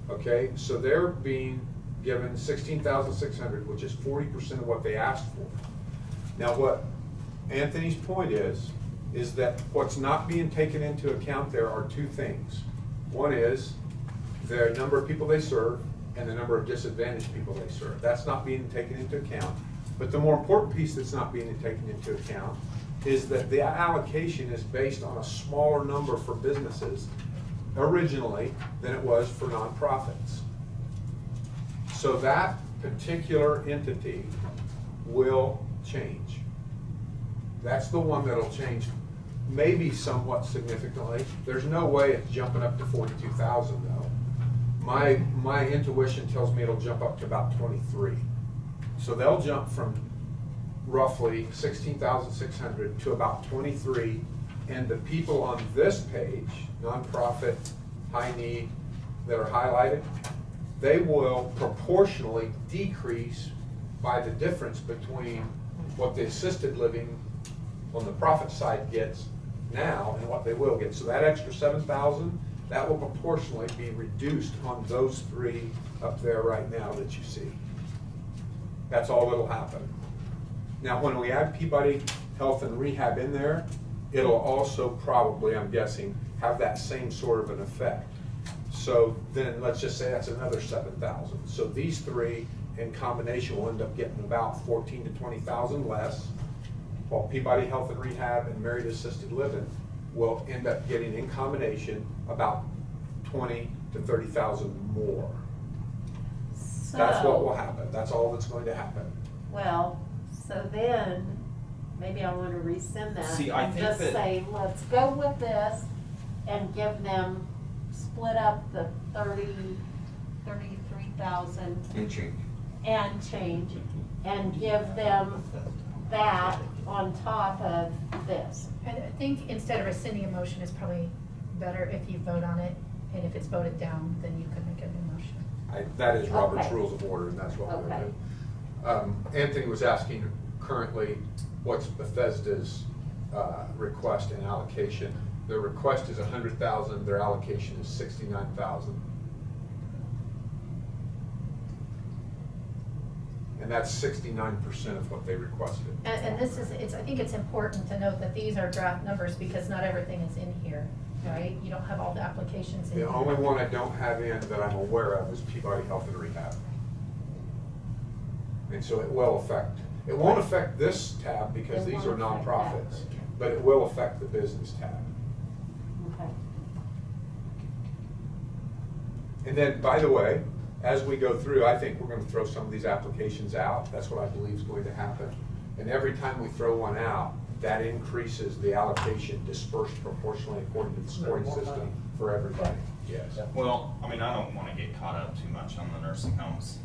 Okay, so they're being given $16,600, which is 40% of what they asked for. Now, what Anthony's point is that what's not being taken into account there are two things. One is the number of people they serve and the number of disadvantaged people they serve. That's not being taken into account. But the more important piece that's not being taken into account is that the allocation is based on a smaller number for businesses originally than it was for nonprofits. So that particular entity will change. That's the one that'll change maybe somewhat significantly. There's no way it's jumping up to 42,000 though. My intuition tells me it'll jump up to about 23. So they'll jump from roughly 16,600 to about 23, and the people on this page, nonprofit, high need, that are highlighted, they will proportionally decrease by the difference between what the assisted living on the profit side gets now and what they will get. So that extra 7,000, that will proportionally be reduced on those three up there right now that you see. That's all that'll happen. Now, when we add Peabody Health and Rehab in there, it'll also probably, I'm guessing, have that same sort of an effect. So then let's just say that's another 7,000. So these three in combination will end up getting about 14 to 20,000 less, while Peabody Health and Rehab and Married Assisted Living will end up getting in combination about 20 to 30,000 more. That's what will happen. That's all that's going to happen. Well, so then, maybe I want to rescind that. See, I and think just that- say, let's go with this and give them, split up the 33,000 And change. and change, and give them that on top of this. I think instead of rescinding a motion, it's probably better if you vote on it, and if it's voted down, then you could make a new motion. That is Robert's Okay. Rules of Order, and that's what we're Okay. doing. Anthony was asking currently what's Bethesda's request and allocation. Their request is 100,000, their allocation is 69,000. And that's 69% of what they requested. And this is, I think it's important to note that these are draft numbers because not everything is in here, right? You don't have all the applications in here. The only one I don't have in that I'm aware of is Peabody Health and Rehab. And so it will affect, it won't affect this tab because It these are won't affect nonprofits, that. but it will affect the business tab. Okay. And then, by the way, as we go through, I think we're going to throw some of these applications out. That's what I believe is going to happen. And every time we throw one out, that increases the allocation dispersed proportionally according to the scoring system for everybody. Yes. Well, I mean, I don't want to get caught up too much on the nursing homes.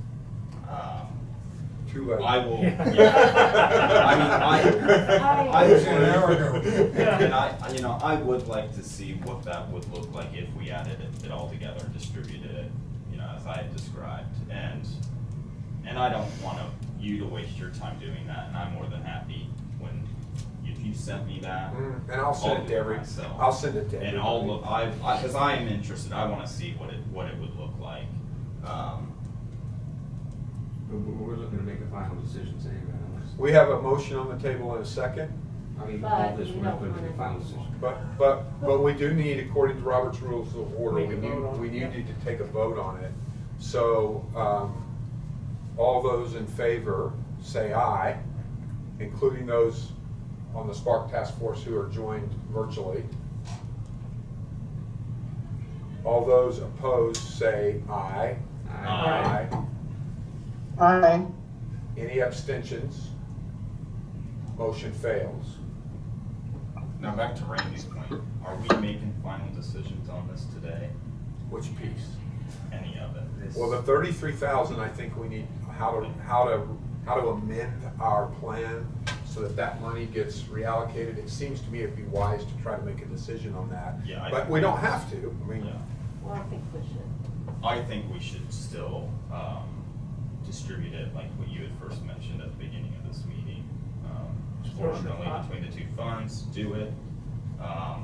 Too late. I will, Yeah. I It was an hour ago. and I would like to see what that would look like if we added it all together and distributed it, as I had described. And I don't want you to waste your time doing that, and I'm more than happy if you sent me that. And I'll send it to every, myself. I'll send it to And everybody. because I am interested, I want to see what it would look like. We're looking to make a final decision, saying that. We have a motion on the table in a second, I mean, But all this, you we're not don't going to make a wanna- final decision. but we do need, according to Robert's Rules of Order, Make a vote on it, we yeah. need to take a vote on it. So, all those in favor say aye, including those on the Spark Task Force who are joined virtually. All those opposed say aye. Aye. Aye. Any abstentions? Motion fails. Now, back to Randy's point, are we making final decisions on this today? Which piece? Any of it? Well, the 33,000, I think we need, how to amend our plan so that that money gets reallocated. It seems to me it'd be wise to try to make a decision on that. Yeah, But we don't have to, I mean. Yeah. Well, I think we should. I think we should still, distribute it like what you had first mentioned at the beginning of this meeting. Throw it in the Proportionally pot. between the two funds, do it. I'd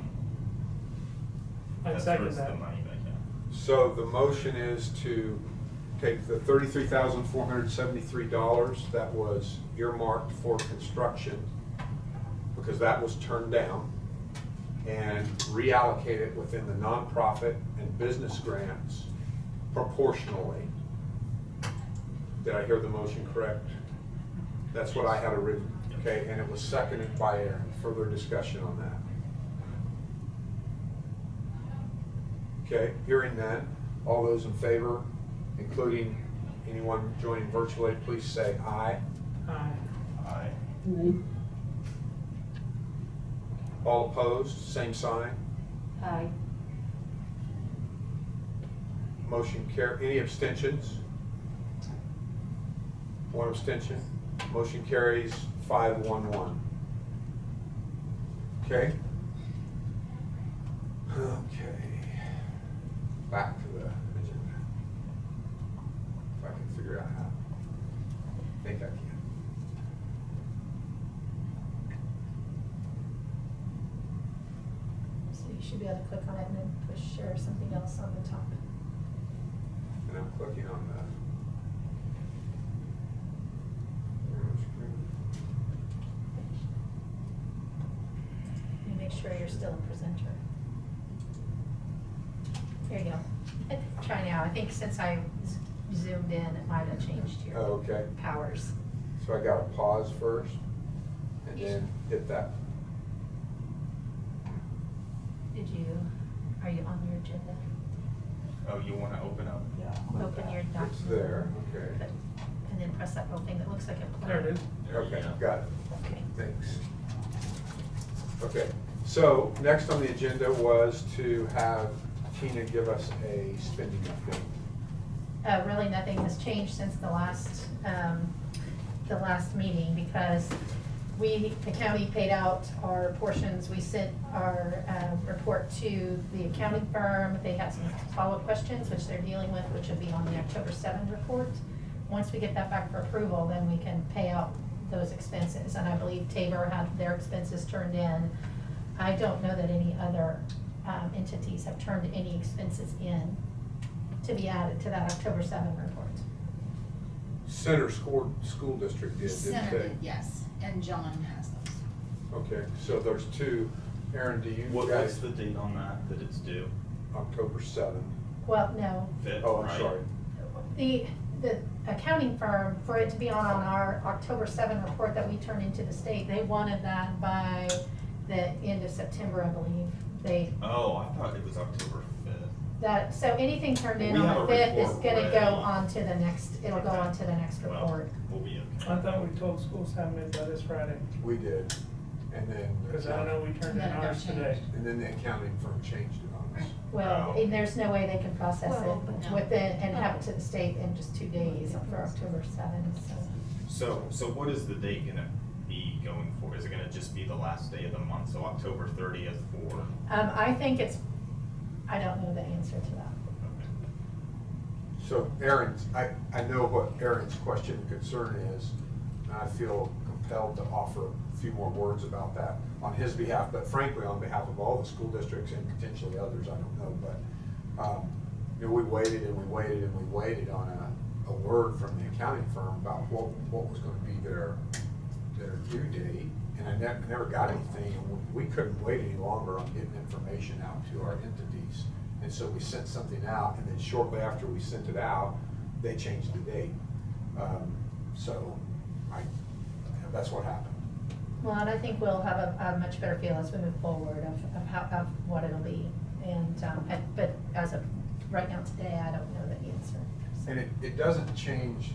That second throws the that. money back in. So the motion is to take the $33,473 that was earmarked for construction, because that was turned down, and reallocate it within the nonprofit and business grants proportionally. Did I hear the motion correct? That's what I had written, okay, and it was seconded by Aaron. Further discussion on that? Okay, hearing none, all those in favor, including anyone joining virtually, please say aye. Aye. Aye. All opposed, same sign. Aye. Motion any abstentions? One abstention. Motion carries 5-1-1. Okay? Okay. Back to the agenda. If I can figure out how. I think I can. So you should be able to click on it and then push share something else on the top. And I'm clicking on the. You make sure you're still a presenter. There you go. Try now. I think since I zoomed in, it might have changed your Oh, okay. powers. So I gotta pause first and then hit that. Are you on your agenda? Oh, you wanna open up? Yeah. Open your document. It's there, okay. And then press that little thing that looks like a plan. There it is. There you Okay, go. got it. Okay. Thanks. Okay, so next on the agenda was to have Tina give us a spending update. Really, nothing has changed since the last meeting, because the county paid out our portions. We sent our report to the accounting firm. They had some follow-up questions, which they're dealing with, which will be on the October 7 report. Once we get that back for approval, then we can pay out those expenses. And I believe Tabor had their expenses turned in. I don't know that any other entities have turned any expenses in to be added to that October 7 report. Center School District did, didn't Center they? did, yes, and John has those. Okay, so there's two. Aaron, do you What's guys? the date on that it's due? October 7. Well, no, 5th, Oh, I'm right? sorry. the accounting firm, for it to be on our October 7 report that we turn into the state, they wanted that by the end of September, I believe. Oh, I thought it was October 5th. So anything turned in We on have the a 5th is report gonna ready. go on to the next, it'll go on to the next Well, report. we'll be okay. I thought we told schools to have them in by this Friday, We did, and then. because I know we turned in And then it ours got today. And then the accounting firm changed it on us. Well, Wow. and there's no way they can process Well, it no. within, and have it to the state in just 2 days for October 7, so. So what is the date gonna be going for? Is it gonna just be the last day of the month, so October 30th for? I think I don't know the answer to that. So Aaron's, I know what Aaron's question and concern is, and I feel compelled to offer a few more words about that on his behalf, but frankly, on behalf of all the school districts and potentially others, I don't know, but, you know, we waited and we waited and we waited on a word from the accounting firm about what was gonna be their due date, and I never got anything, and we couldn't wait any longer on getting information out to our entities. And so we sent something out, and then shortly after we sent it out, they changed the date. So that's what happened. Well, and I think we'll have a much better feel as we move forward of what it'll be. And, but as of right now today, I don't know the answer. And it doesn't change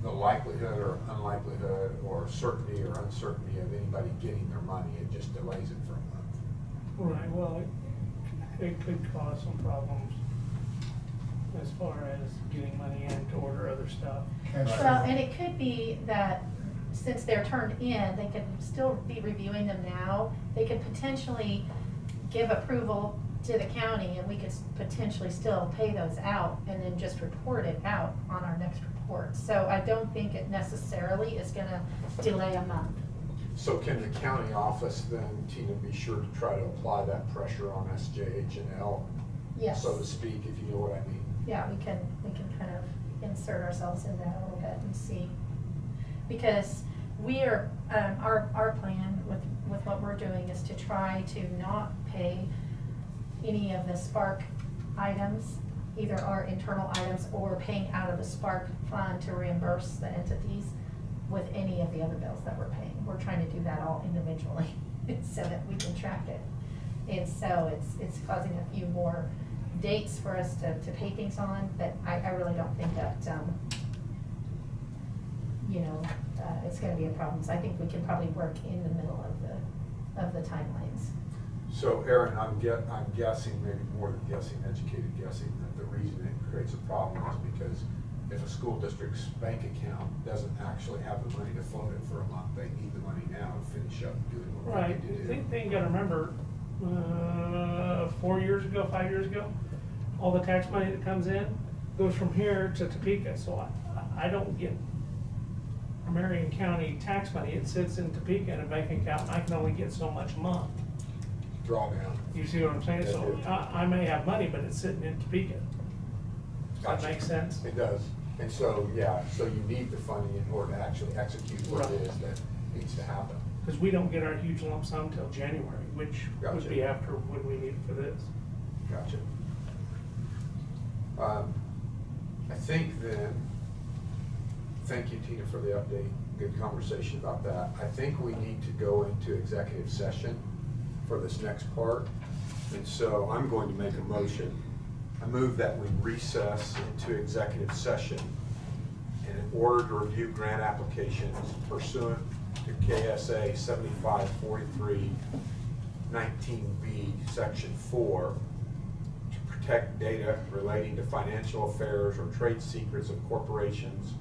the likelihood or unlikelihood or certainty or uncertainty of anybody getting their money. It just delays it for a month. Right, well, it could cause some problems as far as getting money in to order other stuff. Cash Well, flow. and it could be that since they're turned in, they could still be reviewing them now. They could potentially give approval to the county and we could potentially still pay those out and then just report it out on our next report. So I don't think it necessarily is gonna delay a month. So can the county office then, Tina, be sure to try to apply that pressure on SJH&L, Yes. so to speak, if you know what I mean? Yeah, we can kind of insert ourselves in that a little bit and see. Because we are, our plan with what we're doing is to try to not pay any of the Spark items, either our internal items or paying out of the Spark fund to reimburse the entities with any of the other bills that we're paying. We're trying to do that all individually so that we can track it. And so it's causing a few more dates for us to pay things on, but I really don't think that, it's gonna be a problem. So I think we can probably work in the middle of the timelines. So Aaron, I'm guessing, maybe more than guessing, educated guessing, that the reason it creates a problem is because if a school district's bank account doesn't actually have the money to float it for a month, they need the money now to finish up doing what Right, they need to I do. think you gotta remember, 4 years ago, 5 years ago, all the tax money that comes in goes from here to Topeka, so I don't get Marion County tax money. It sits in Topeka in a bank account, and I can only get so much a month. Drawdown. You see what I'm saying? Yeah, So I may have money, but it's sitting in Topeka. That Gotcha. makes sense? It does. And so, yeah, so you need the funding in order to actually execute what it Right. is that needs to happen. Because we don't get our huge lump sum till January, which Gotcha. would be after when we need it for this. Gotcha. I think then, thank you, Tina, for the update. Good conversation about that. I think we need to go into executive session for this next part. And so I'm going to make a motion. I move that we recess into executive session in order to review grant applications pursuant to KSA 7543-19B, Section 4, to protect data relating to financial affairs or trade secrets of corporations,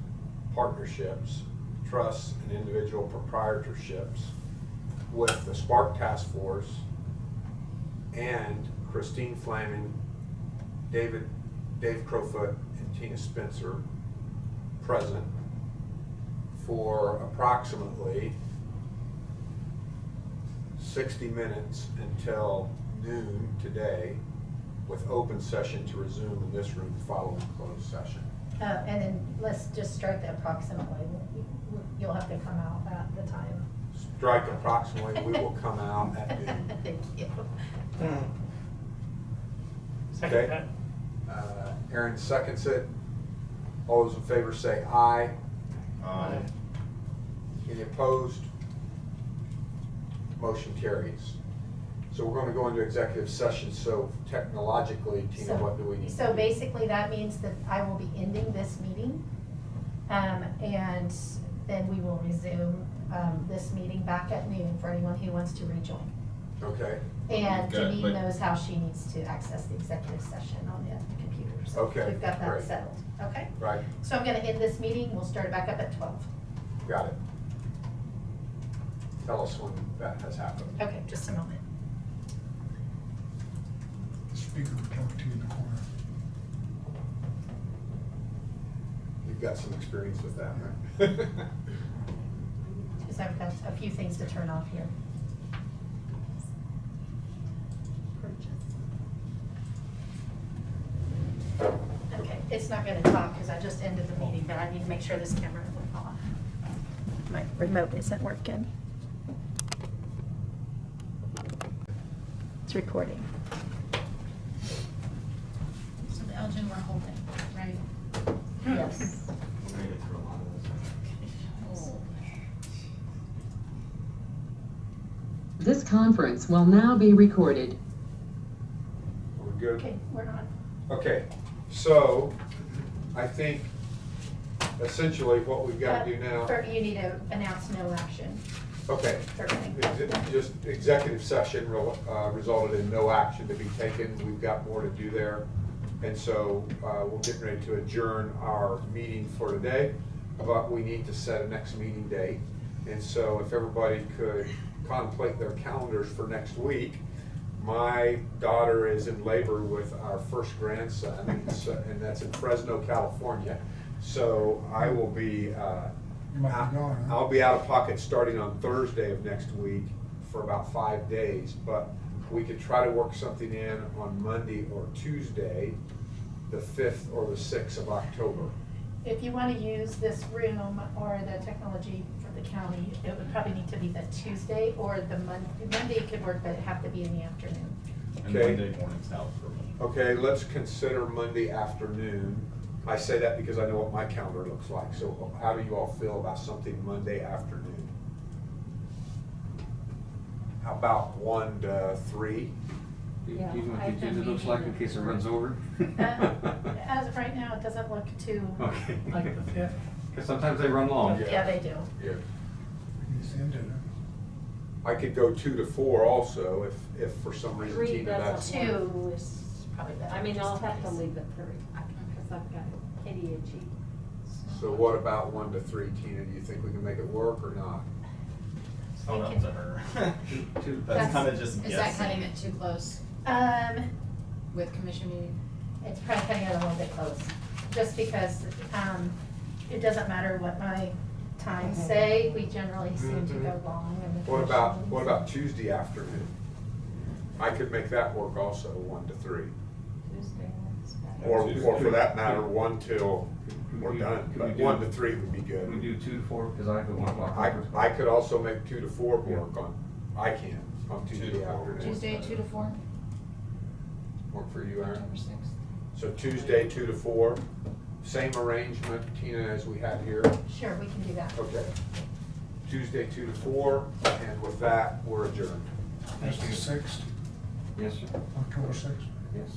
partnerships, trusts, and individual proprietorships with the Spark Task Force and Christine Flaming, Dave Crowfoot, and Tina Spencer present for approximately 60 minutes until noon today, with open session to resume in this room following closed session. And then let's just strike the approximately. You'll have to come out at the time. Strike approximately, we will come out at noon. Thank you. Second Okay. that. Aaron seconds it. All those in favor say aye. Aye. Any opposed? Motion carries. So we're going to go into executive session, so technologically, Tina, So- what do we need to do? So basically, that means that I will be ending this meeting, and then we will resume this meeting back at noon for anyone who wants to rejoin. Okay, And We've got, Janine like- knows how she needs to access the executive session on the computer. So Okay, we've got that great. settled, okay? right, So I'm gonna end this meeting, we'll start it back up at 12. got it. Tell us when that has happened. Okay, just a moment. The speaker would talk to you in the corner. You've got some experience with that, right? Because I've got a few things to turn off here. Okay, it's not gonna talk because I just ended the meeting, but I need to make sure this camera went off. My remote isn't working. It's recording. So the Elgin we're holding, right? Yes. We're gonna get through a lot of this. Oh. This conference will now be recorded. We're good? Okay, we're on. Okay, so I think essentially what we've got to do now. You need to announce no action. Okay. For me. Just executive session resulted in no action to be taken. We've got more to do there. And so we're getting ready to adjourn our meeting for today, but we need to set a next meeting date. And so if everybody could contemplate their calendars for next week. My daughter is in labor with our first grandson, and that's in Fresno, California. So I will be, You might be gone, huh? I'll be out of pocket starting on Thursday of next week for about 5 days, but we could try to work something in on Monday or Tuesday, the 5th or the 6th of October. If you want to use this room or the technology for the county, it would probably need to be the Tuesday or the Monday. Monday could work, but it'd have to be in the afternoon. And Okay. Monday morning's out for me. Okay, let's consider Monday afternoon. I say that because I know what my calendar looks like. So how do you all feel about something Monday afternoon? How about 1 to 3? Yeah, Do you know I what the agenda think looks like in case it runs over? As of right now, it doesn't look too, Okay. Like the 5th. Because sometimes they run long. yeah, they do. Yeah. We can just end it. I could go 2 to 4 also if for some reason 3 Tina, that's. doesn't work. Two is probably better. I mean, I'll just in have to case. leave at 3, because I've got ADHD. So what about 1 to 3, Tina? Do you think we can make it work or not? It's not up to her. That's That's- kind of just Is that guessing. cutting it too close with commission meeting? It's probably cutting it a little bit close, just because, it doesn't matter what my times say, we generally seem to go long in the. What about Tuesday afternoon? I could make that work also, 1 to 3. Tuesday works better. Or for that matter, 1 till we're Could we- done. could But we do- 1 to 3 would be Can we good. do 2 to 4, because I have at 1 o'clock. I could also make 2 to 4 work I can, on 2 to Tuesday 4. afternoon. Tuesday, 2 to 4, Work for you, Aaron? October 6th. So Tuesday, 2 to 4, same arrangement, Tina, as we had here. Sure, we can do that. Okay. Tuesday, 2 to 4, and with that, we're adjourned. That's the 6th, Yes, sir. October 6th. Yes.